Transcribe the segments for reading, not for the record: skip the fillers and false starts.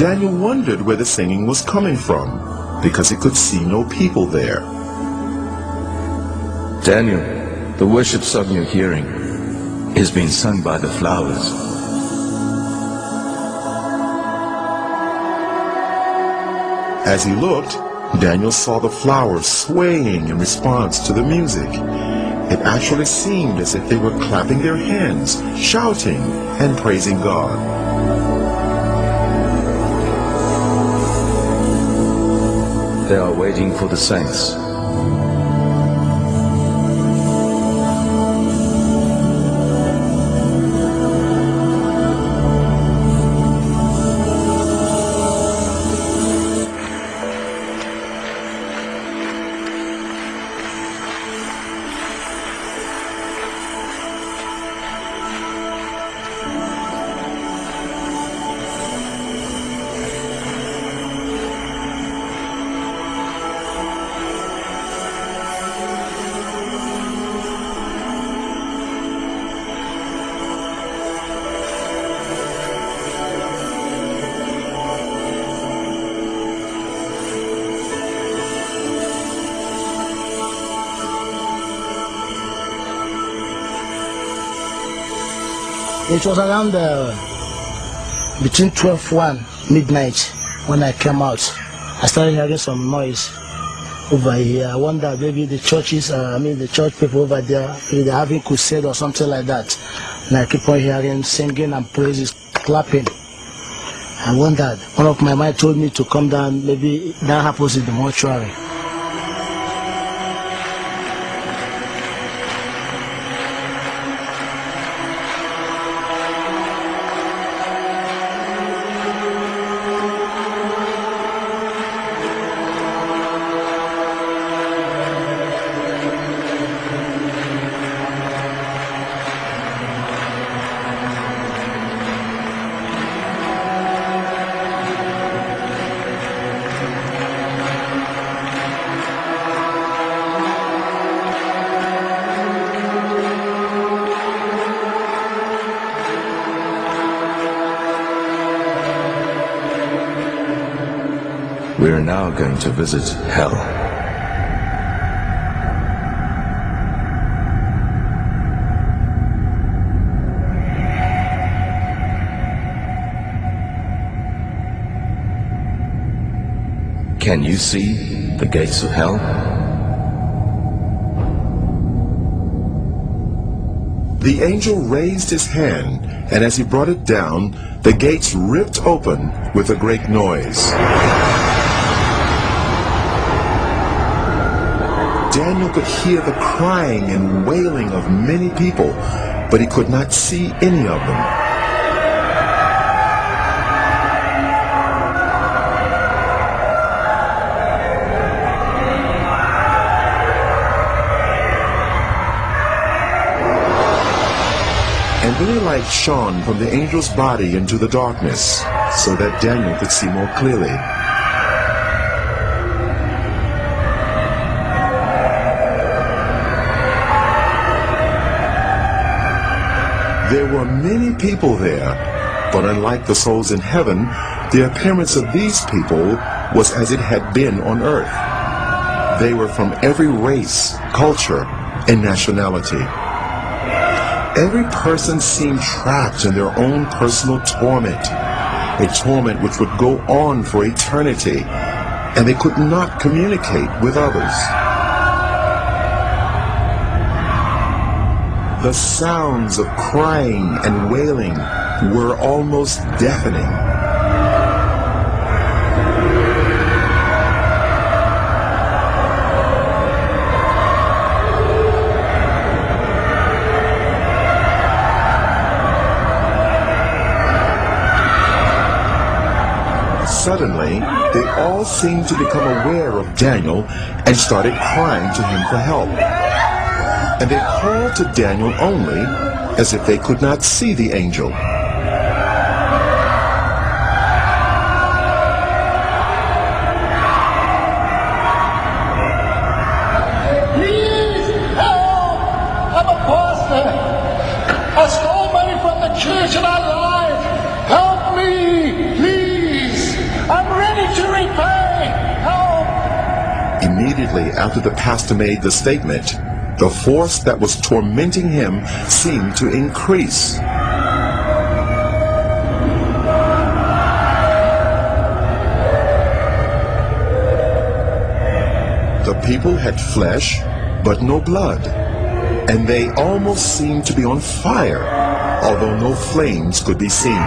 Daniel wondered where the singing was coming from, because he could see no people there. Daniel, the worship song you're hearing is being sung by the flowers. As he looked, Daniel saw the flowers swaying in response to the music. It actually seemed as if they were clapping their hands, shouting, and praising God. They are waiting for the saints. It was around between 12:01 midnight when I came out. I started hearing some noise over here. I wondered maybe the churches, the church people over there, maybe they're having crusade or something like that. And I keep on hearing singing and praises, clapping. I wondered. One of my mind told me to come down. Maybe that happens in the mortuary. We are now going to visit hell. Can you see the gates of hell? The angel raised his hand, and as he brought it down, the gates ripped open with a great noise. Daniel could hear the crying and wailing of many people, but he could not see any of them. And then a light shone from the angel's body into the darkness, so that Daniel could see more clearly. There were many people there, but unlike the souls in heaven, the appearance of these people was as it had been on earth. They were from every race, culture, and nationality. Every person seemed trapped in their own personal torment, a torment which would go on for eternity, and they could not communicate with others. The sounds of crying and wailing were almost deafening. Suddenly, they all seemed to become aware of Daniel and started crying to him for help. And they called to Daniel only as if they could not see the angel. Please help! I'm a pastor. I stole money from the church and I lied. Help me, please. Shortly after the pastor made the statement, the force that was tormenting him seemed to increase. The people had flesh, but no blood, and they almost seemed to be on fire, although no flames could be seen.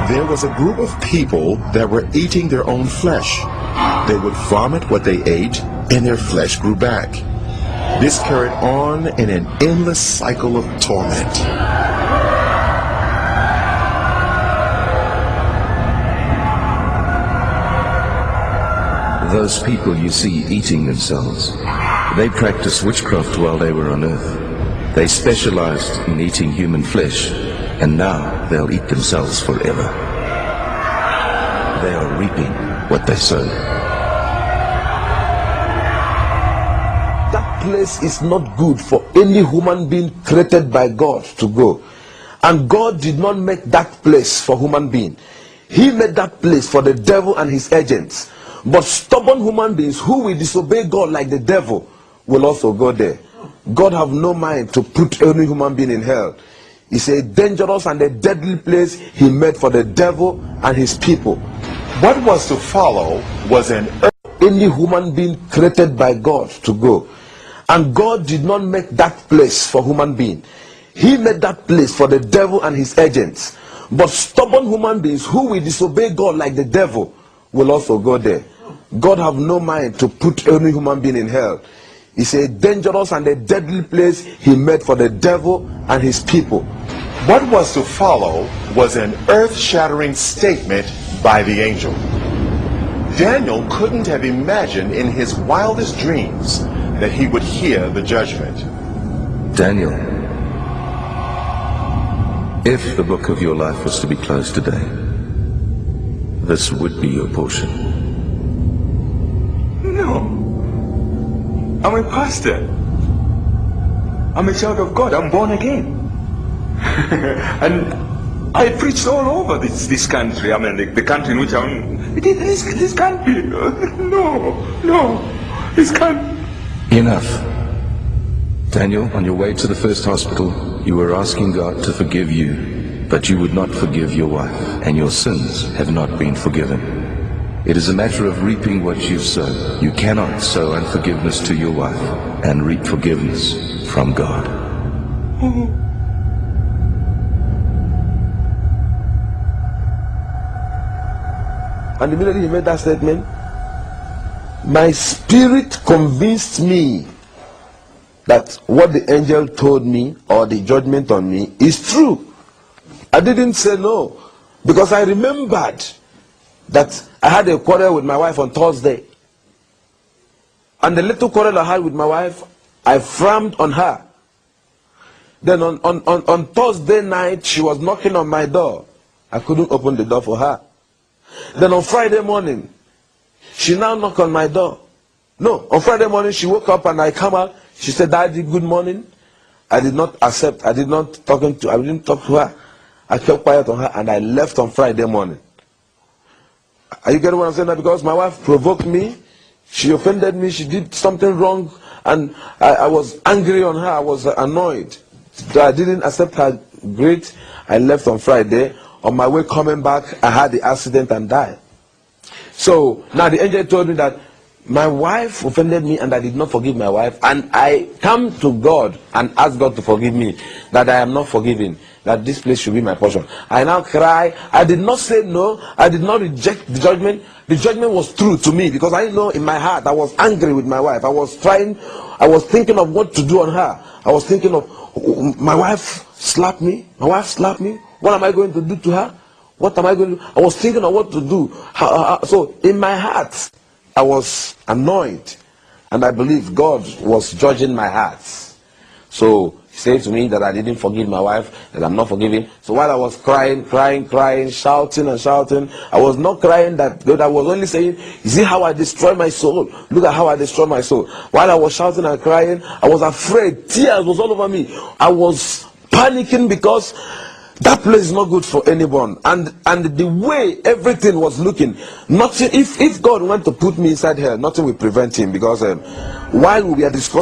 There was a group of people that were eating their own flesh. They would vomit what they ate, and their flesh grew back. This carried on in an endless cycle of torment. Those people you see eating themselves, they practiced witchcraft while they were on earth. They specialized in eating human flesh, and now they'll eat themselves forever. They are reaping what they sowed. That place is not good for any human being created by God to go. And God did not make that place for human being. He made that place for the devil and his agents. But stubborn human beings who will disobey God like the devil will also go there. God have no mind to put any human being in hell. It's a dangerous and a deadly place he made for the devil and his people. What was to follow was an Any human being created by God to go. And God did not make that place for human being. He made that place for the devil and his agents. But stubborn human beings who will disobey God like the devil will also go there. God have no mind to put any human being in hell. It's a dangerous and a deadly place he made for the devil and his people. What was to follow was an earth-shattering statement by the angel. Daniel couldn't have imagined in his wildest dreams that he would hear the judgment. Daniel, if the book of your life was to be closed today, this would be your portion. No. I'm a pastor. I'm a child of God. I'm born again. And I preached all over this country. I mean, the country in which I'm... This country. No. This country. Enough. Daniel, on your way to the first hospital, you were asking God to forgive you, but you would not forgive your wife, and your sins have not been forgiven. It is a matter of reaping what you've sown. You cannot sow unforgiveness to your wife and reap forgiveness from God. And immediately he made that statement, my spirit convinced me that what the angel told me or the judgment on me is true. I didn't say no, because I remembered that I had a quarrel with my wife on Thursday. And the little quarrel I had with my wife, I frowned on her. Then on Thursday night, she was knocking on my door. I couldn't open the door for her. Then on Friday morning, she now knocked on my door. No, on Friday morning, she woke up and I come out. She said, Daddy, good morning. I did not accept. I didn't talk to her. I kept quiet on her and I left on Friday morning. Are you getting what I'm saying now? Because my wife provoked me. She offended me. She did something wrong. And I was angry on her. I was annoyed. So I didn't accept her great. I left on Friday. On my way coming back, I had the accident and died. So now the angel told me that my wife offended me and I did not forgive my wife. And I come to God and ask God to forgive me. That I am not forgiven. That this place should be my portion. I now cry. I did not say no. I did not reject the judgment. The judgment was true to me because I know in my heart I was angry with my wife. I was thinking of what to do on her. I was thinking of, my wife slapped me. My wife slapped me. What am I going to do to her? What am I going to do? I was thinking of what to do. So in my heart, I was annoyed. And I believe God was judging my heart. So saying to me that I didn't forgive my wife, that I'm not forgiving. So while I was crying, shouting and shouting, I was not crying that God, I was only saying, you see how I destroy my soul? Look at how I destroy my soul. While I was shouting and crying, I was afraid. Tears was all over me. I was panicking because that place is not good for anyone. And the way everything was looking, nothing, if God wanted to put me inside here, nothing will prevent him, because while we are discussing